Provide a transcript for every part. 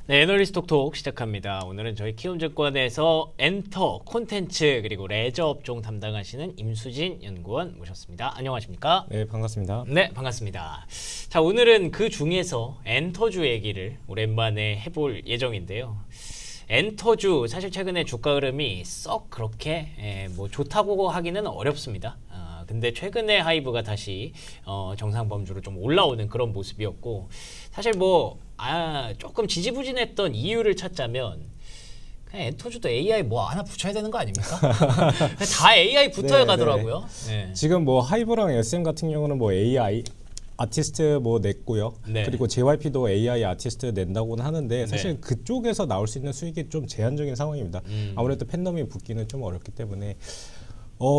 네, 애널리스트 톡 시작합니다. 오늘은 저희 키움증권에서 엔터, 콘텐츠 그리고 레저 업종 담당하시는 임수진 연구원 모셨습니다. 안녕하십니까? 네, 반갑습니다. 네, 반갑습니다. 자, 오늘은 그 중에서 엔터주 얘기를 오랜만에 해볼 예정인데요. 엔터주 사실 최근에 주가 흐름이 썩 그렇게 뭐 좋다고 하기는 어렵습니다. 근데 최근에 하이브가 다시 정상 범주로 좀 올라오는 그런 모습이었고, 사실 뭐 조금 지지부진했던 이유를 찾자면 그냥 엔터주도 AI 뭐 하나 붙여야 되는 거 아닙니까? 다 AI 붙어야 가더라고요. 네. 지금 뭐 하이브랑 SM 같은 경우는 뭐 AI 아티스트 뭐 냈고요. 네. 그리고 JYP도 AI 아티스트 낸다고는 하는데 사실 그쪽에서 나올 수 있는 수익이 좀 제한적인 상황입니다. 아무래도 팬덤이 붙기는 좀 어렵기 때문에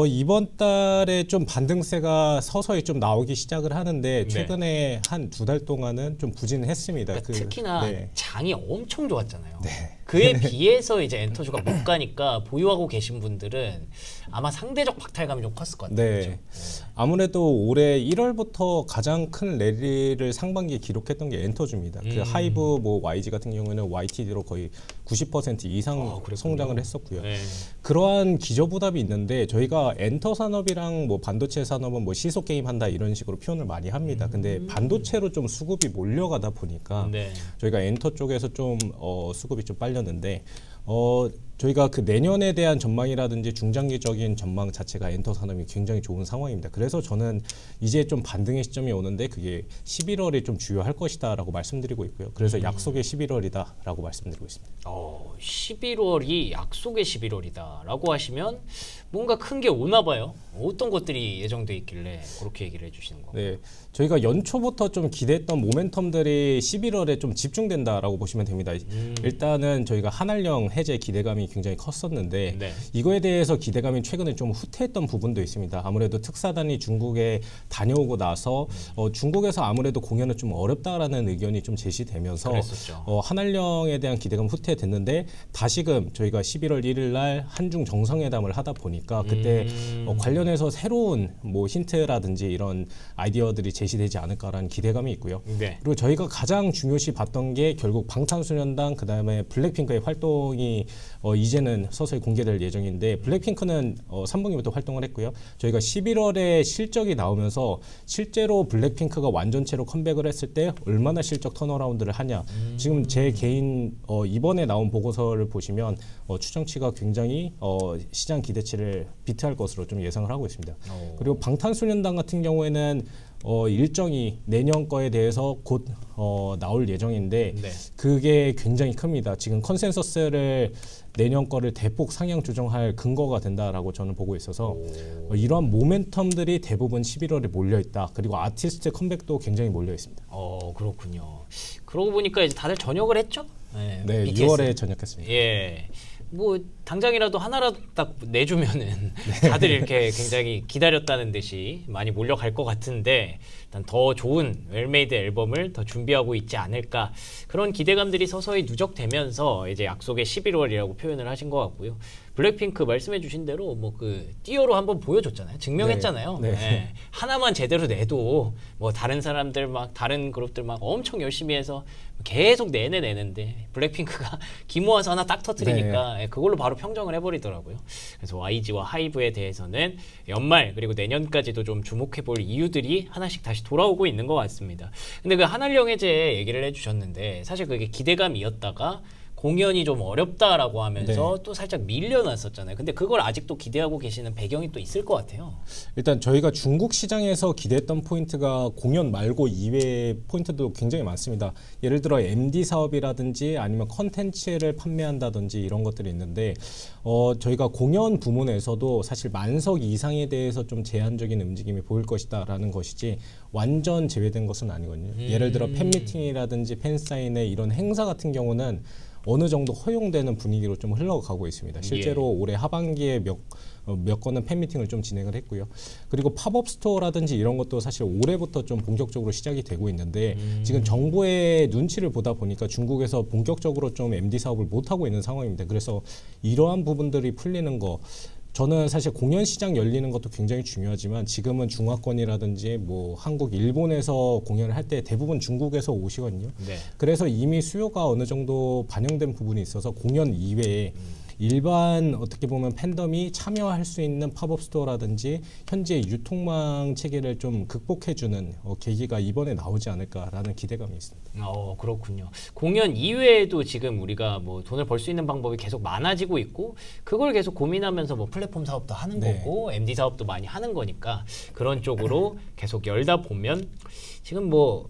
이번 달에 좀 반등세가 서서히 좀 나오기 시작을 하는데 최근에 한 2달 동안은 좀 부진했습니다. 그러니까 특히나 장이 엄청 좋았잖아요. 그에 비해서 이제 엔터주가 못 가니까 보유하고 계신 분들은 아마 상대적 박탈감이 좀 컸을 것 같아요. 그렇죠? 아무래도 올해 1월부터 가장 큰 랠리를 상반기에 기록했던 게 엔터주입니다. 그 하이브 뭐 YG 같은 경우는 YTD로 거의 90% 이상 성장을 했었고요. 그러한 기저부담이 있는데 저희가 엔터 산업이랑 뭐 반도체 산업은 뭐 시소 게임 한다 이런 식으로 표현을 많이 합니다. 근데 반도체로 좀 수급이 몰려가다 보니까 저희가 엔터 쪽에서 좀 수급이 좀 빨렸는데 저희가 그 내년에 대한 전망이라든지 중장기적인 전망 자체가 엔터 산업이 굉장히 좋은 상황입니다. 그래서 저는 이제 좀 반등의 시점이 오는데 그게 11월이 좀 주요할 것이다라고 말씀드리고 있고요. 그래서 약속의 11월이다라고 말씀드리고 있습니다. 11월이 약속의 11월이다라고 하시면 뭔가 큰 게 오나 봐요. 어떤 것들이 예정돼 있길래 그렇게 얘기를 해주시는 건가요? 네, 저희가 연초부터 좀 기대했던 모멘텀들이 11월에 좀 집중된다라고 보시면 됩니다. 일단은 저희가 한알령 해제 기대감이 굉장히 컸었는데 이거에 대해서 기대감이 최근에 좀 후퇴했던 부분도 있습니다. 아무래도 특사단이 중국에 다녀오고 나서 중국에서 아무래도 공연은 좀 어렵다라는 의견이 좀 제시되면서 한알령에 대한 기대감 후퇴됐는데 다시금 저희가 11월 1일 날 한중 정상회담을 하다 보니까 그때 관련해서 새로운 뭐 힌트라든지 이런 아이디어들이 제시되지 않을까라는 기대감이 있고요. 그리고 저희가 가장 중요시 봤던 게 결국 방탄소년단 그다음에 블랙핑크의 활동이 이제는 서서히 공개될 예정인데 블랙핑크는 3분기부터 활동을 했고요. 저희가 11월에 실적이 나오면서 실제로 블랙핑크가 완전체로 컴백을 했을 때 얼마나 실적 턴어라운드를 하냐. 지금 제 개인 이번에 나온 보고서를 보시면 추정치가 굉장히 시장 기대치를 비트할 것으로 좀 예상을 하고 있습니다. 그리고 방탄소년단 같은 경우에는 일정이 내년 거에 대해서 곧 나올 예정인데 그게 굉장히 큽니다. 지금 컨센서스를 내년 거를 대폭 상향 조정할 근거가 된다라고 저는 보고 있어서 이러한 모멘텀들이 대부분 11월에 몰려 있다. 그리고 아티스트 컴백도 굉장히 몰려 있습니다. 그렇군요. 그러고 보니까 이제 다들 전역을 했죠? 네, BTS. 6월에 전역했습니다. 뭐 당장이라도 하나라도 딱 내주면은 다들 이렇게 굉장히 기다렸다는 듯이 많이 몰려갈 것 같은데 일단 더 좋은 웰메이드 앨범을 더 준비하고 있지 않을까 그런 기대감들이 서서히 누적되면서 이제 약속의 11월이라고 표현을 하신 것 같고요. 블랙핑크 말씀해주신 대로 뭐 그 띄어로 한번 보여줬잖아요. 증명했잖아요. 하나만 제대로 내도 뭐 다른 사람들 막 다른 그룹들 막 엄청 열심히 해서 계속 내는데 블랙핑크가 기 모아서 하나 딱 터뜨리니까 그걸로 바로 평정을 해버리더라고요. 그래서 YG와 하이브에 대해서는 연말 그리고 내년까지도 좀 주목해볼 이유들이 하나씩 다시 돌아오고 있는 것 같습니다. 근데 그 한알령 해제 얘기를 해주셨는데 사실 그게 기대감이었다가 공연이 좀 어렵다라고 하면서 또 살짝 밀려났었잖아요. 근데 그걸 아직도 기대하고 계시는 배경이 또 있을 것 같아요. 일단 저희가 중국 시장에서 기대했던 포인트가 공연 말고 이외의 포인트도 굉장히 많습니다. 예를 들어 MD 사업이라든지 아니면 컨텐츠를 판매한다든지 이런 것들이 있는데 저희가 공연 부문에서도 사실 만석 이상에 대해서 좀 제한적인 움직임이 보일 것이다라는 것이지 완전 제외된 것은 아니거든요. 예를 들어 팬미팅이라든지 팬사인회 이런 행사 같은 경우는 어느 정도 허용되는 분위기로 좀 흘러가고 있습니다. 실제로 올해 하반기에 몇 건은 팬미팅을 좀 진행을 했고요. 그리고 팝업 스토어라든지 이런 것도 사실 올해부터 좀 본격적으로 시작이 되고 있는데 지금 정부의 눈치를 보다 보니까 중국에서 본격적으로 좀 MD 사업을 못 하고 있는 상황입니다. 그래서 이러한 부분들이 풀리는 거 저는 사실 공연 시장 열리는 것도 굉장히 중요하지만 지금은 중화권이라든지 뭐 한국, 일본에서 공연을 할 때 대부분 중국에서 오시거든요. 네. 그래서 이미 수요가 어느 정도 반영된 부분이 있어서 공연 이외에 일반 어떻게 보면 팬덤이 참여할 수 있는 팝업 스토어라든지 현재 유통망 체계를 좀 극복해주는 계기가 이번에 나오지 않을까라는 기대감이 있습니다. 그렇군요. 공연 이외에도 지금 우리가 뭐 돈을 벌 수 있는 방법이 계속 많아지고 있고 그걸 계속 고민하면서 뭐 플랫폼 사업도 하는 거고 MD 사업도 많이 하는 거니까 그런 쪽으로 계속 열다 보면 지금 뭐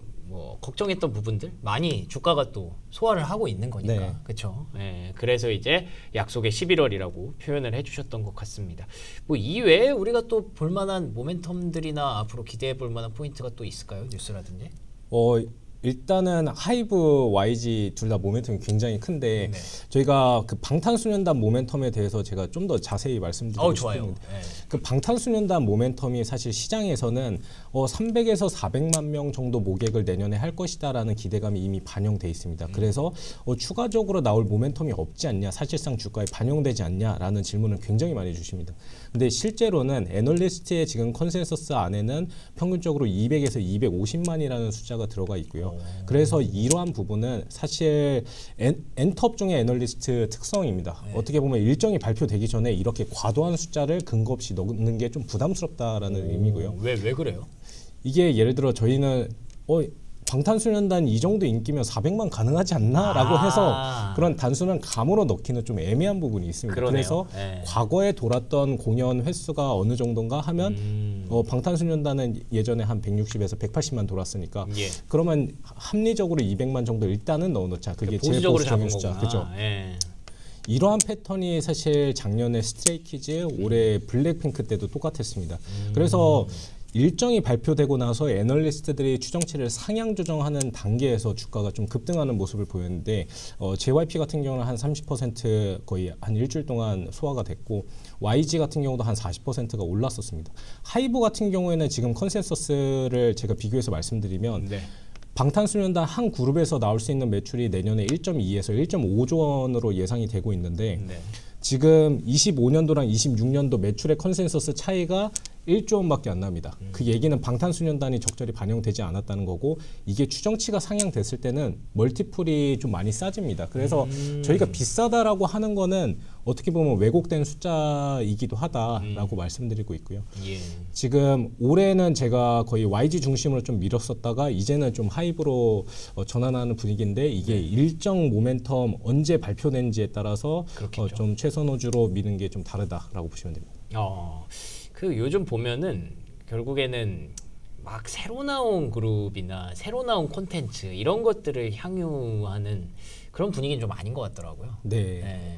걱정했던 부분들 많이 주가가 또 소화를 하고 있는 거니까 그렇죠. 네, 그래서 이제 약속의 11월이라고 표현을 해주셨던 것 같습니다. 뭐 이외에 우리가 또 볼만한 모멘텀들이나 앞으로 기대해 볼만한 포인트가 또 있을까요? 뉴스라든지? 일단은 하이브, YG 둘 다 모멘텀이 굉장히 큰데 저희가 그 방탄소년단 모멘텀에 대해서 제가 좀 더 자세히 말씀드리고 싶은데 그 방탄소년단 모멘텀이 사실 시장에서는 300에서 400만 명 정도 모객을 내년에 할 것이다라는 기대감이 이미 반영돼 있습니다. 그래서 추가적으로 나올 모멘텀이 없지 않냐, 사실상 주가에 반영되지 않냐라는 질문을 굉장히 많이 주십니다. 근데 실제로는 애널리스트의 지금 컨센서스 안에는 평균적으로 200에서 250만이라는 숫자가 들어가 있고요. 그래서 이러한 부분은 사실 엔터업종의 애널리스트 특성입니다. 어떻게 보면 일정이 발표되기 전에 이렇게 과도한 숫자를 근거 없이 넣는 게 좀 부담스럽다라는 의미고요. 왜 그래요? 이게 예를 들어 저희는 방탄소년단 이 정도 인기면 400만 가능하지 않나라고 해서 그런 단순한 감으로 넣기는 좀 애매한 부분이 있습니다. 그러네요. 그래서 과거에 돌았던 공연 횟수가 어느 정도인가 하면 방탄소년단은 예전에 한 160에서 180만 돌았으니까 그러면 합리적으로 200만 정도 일단은 넣어놓자. 그게 제일 보수적인 숫자. 그죠? 이러한 패턴이 사실 작년에 스트레이키즈, 올해 블랙핑크 때도 똑같았습니다. 그래서 일정이 발표되고 나서 애널리스트들이 추정치를 상향 조정하는 단계에서 주가가 좀 급등하는 모습을 보였는데 JYP 같은 경우는 한 30% 거의 한 일주일 동안 소화가 됐고 YG 같은 경우도 한 40%가 올랐었습니다. 하이브 같은 경우에는 지금 컨센서스를 제가 비교해서 말씀드리면 방탄소년단 한 그룹에서 나올 수 있는 매출이 내년에 1.2에서 1.5조 원으로 예상이 되고 있는데 지금 25년도랑 26년도 매출의 컨센서스 차이가 1조 원밖에 안 납니다. 그 얘기는 방탄소년단이 적절히 반영되지 않았다는 거고 이게 추정치가 상향됐을 때는 멀티플이 좀 많이 싸집니다. 그래서 저희가 비싸다라고 하는 거는 어떻게 보면 왜곡된 숫자이기도 하다라고 말씀드리고 있고요. 지금 올해는 제가 거의 YG 중심으로 좀 밀었었다가 이제는 좀 하이브로 전환하는 분위기인데 이게 일정 모멘텀 언제 발표된지에 따라서 좀 최선 호주로 미는 게 좀 다르다라고 보시면 됩니다. 그 요즘 보면은 결국에는 막 새로 나온 그룹이나 새로 나온 콘텐츠 이런 것들을 향유하는 그런 분위기는 좀 아닌 것 같더라고요.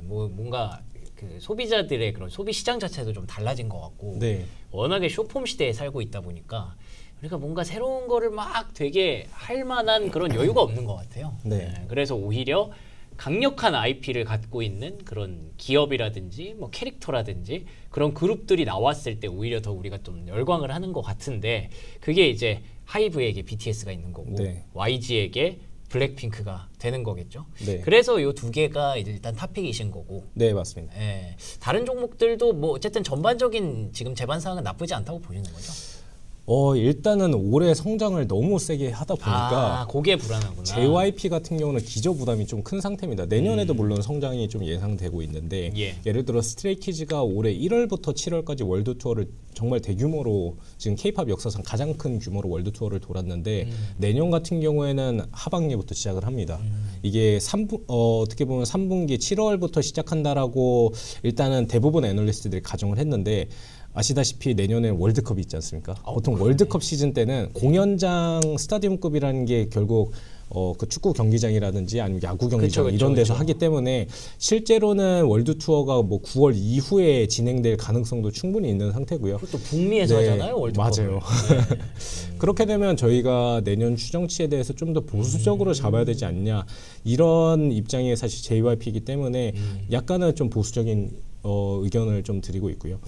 뭐 뭔가 그 소비자들의 그런 소비 시장 자체도 좀 달라진 것 같고 워낙에 쇼폼 시대에 살고 있다 보니까 그러니까 뭔가 새로운 거를 막 되게 할 만한 그런 여유가 없는 것 같아요. 그래서 오히려 강력한 IP를 갖고 있는 그런 기업이라든지 뭐 캐릭터라든지 그런 그룹들이 나왔을 때 오히려 더 우리가 좀 열광을 하는 것 같은데 그게 이제 하이브에게 BTS가 있는 거고 YG에게 블랙핑크가 되는 거겠죠. 그래서 이 두 개가 일단 탑픽이신 거고. 네, 맞습니다. 다른 종목들도 뭐 어쨌든 전반적인 지금 재반 사항은 나쁘지 않다고 보시는 거죠? 일단은 올해 성장을 너무 세게 하다 보니까 그게 불안하구나. JYP 같은 경우는 기저 부담이 좀 큰 상태입니다. 내년에도 물론 성장이 좀 예상되고 있는데 예를 들어 스트레이키즈가 올해 1월부터 7월까지 월드 투어를 정말 대규모로 지금 K-팝 역사상 가장 큰 규모로 월드 투어를 돌았는데 내년 같은 경우에는 하반기부터 시작을 합니다. 이게 어떻게 보면 3분기 7월부터 시작한다라고 일단은 대부분 애널리스트들이 가정을 했는데 아시다시피 내년에 월드컵이 있지 않습니까? 보통 월드컵 시즌 때는 공연장 스타디움급이라는 게 결국 그 축구 경기장이라든지 아니면 야구 경기장 이런 데서 하기 때문에 실제로는 월드 투어가 뭐 9월 이후에 진행될 가능성도 충분히 있는 상태고요. 그것도 북미에서 하잖아요, 월드컵. 맞아요. 그렇게 되면 저희가 내년 추정치에 대해서 좀 더 보수적으로 잡아야 되지 않냐 이런 입장이 사실 JYP이기 때문에 약간은 좀 보수적인 의견을 좀 드리고 있고요.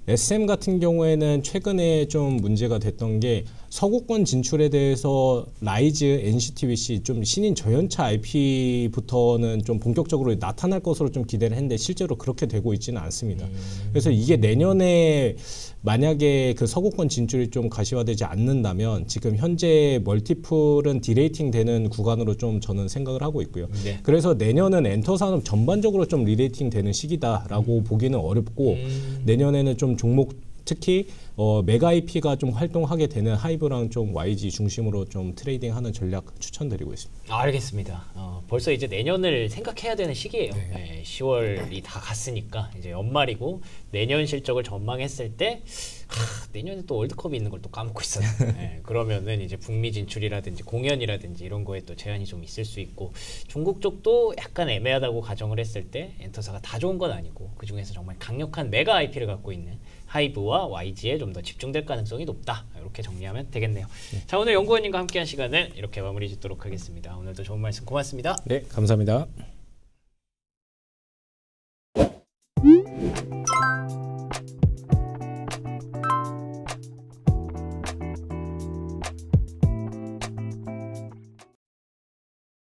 SM 같은 경우에는 최근에 좀 문제가 됐던 게 서구권 진출에 대해서 라이즈, NCTBC 좀 신인 저연차 IP부터는 좀 본격적으로 나타날 것으로 좀 기대를 했는데 실제로 그렇게 되고 있지는 않습니다. 그래서 이게 내년에 만약에 그 서구권 진출이 좀 가시화되지 않는다면 지금 현재 멀티플은 디레이팅 되는 구간으로 좀 저는 생각을 하고 있고요. 네. 그래서 내년은 엔터 산업 전반적으로 좀 리레이팅 되는 시기다라고 보기는 어렵고 내년에는 좀 종목 특히 메가 IP가 좀 활동하게 되는 하이브랑 좀 YG 중심으로 좀 트레이딩하는 전략 추천드리고 있습니다. 알겠습니다. 벌써 이제 내년을 생각해야 되는 시기예요. 네, 10월이 다 갔으니까 이제 연말이고 내년 실적을 전망했을 때 내년에 또 월드컵이 있는 걸 또 까먹고 있어요. 네, 그러면은 이제 북미 진출이라든지 공연이라든지 이런 거에 또 제한이 좀 있을 수 있고 중국 쪽도 약간 애매하다고 가정을 했을 때 엔터사가 다 좋은 건 아니고 그 중에서 정말 강력한 메가 IP를 갖고 있는 하이브와 YG에 좀 더 집중될 가능성이 높다. 이렇게 정리하면 되겠네요. 네. 자, 오늘 연구원님과 함께한 시간은 이렇게 마무리 짓도록 하겠습니다. 오늘도 좋은 말씀 고맙습니다. 네, 감사합니다.